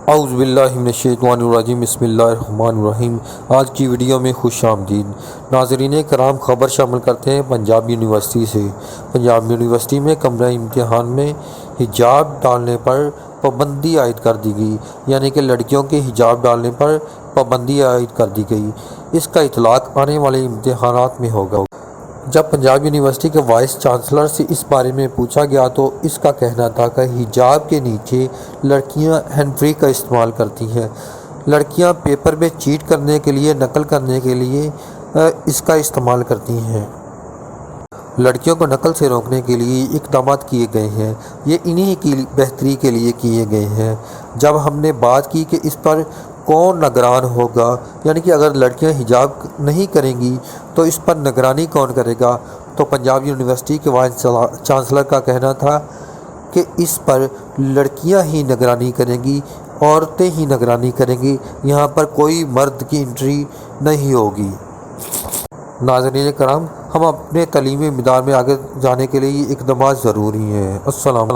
اعوذ باللہ من الشیطان الرجیم، بسم اللہ الرحمن الرحیم۔ آج کی ویڈیو میں خوش آمدید ناظرین کرام۔ خبر شامل کرتے ہیں پنجاب یونیورسٹی سے۔ پنجاب یونیورسٹی میں کمرہ امتحان میں حجاب ڈالنے پر پابندی عائد کر دی گئی، یعنی کہ لڑکیوں کے حجاب ڈالنے پر پابندی عائد کر دی گئی۔ اس کا اطلاق آنے والے امتحانات میں ہوگا۔ جب پنجاب یونیورسٹی کے وائس چانسلر سے اس بارے میں پوچھا گیا تو اس کا کہنا تھا کہ حجاب کے نیچے لڑکیاں ہینڈ فری کا استعمال کرتی ہیں۔ لڑکیاں پیپر میں چیٹ کرنے کے لیے، نقل کرنے کے لیے اس کا استعمال کرتی ہیں۔ لڑکیوں کو نقل سے روکنے کے لیے اقدامات کیے گئے ہیں، یہ انہی کی بہتری کے لیے کیے گئے ہیں۔ جب ہم نے بات کی کہ اس پر کون نگران ہوگا، یعنی کہ اگر لڑکیاں حجاب نہیں کریں گی تو اس پر نگرانی کون کرے گا، تو پنجاب یونیورسٹی کے وائس چانسلر کا کہنا تھا کہ اس پر لڑکیاں ہی نگرانی کریں گی، عورتیں ہی نگرانی کریں گی، یہاں پر کوئی مرد کی انٹری نہیں ہوگی۔ ناظرین کرام، ہم اپنے تعلیمی میدان میں آگے جانے کے لیے اقدامات ضروری ہیں۔ السلام علیکم۔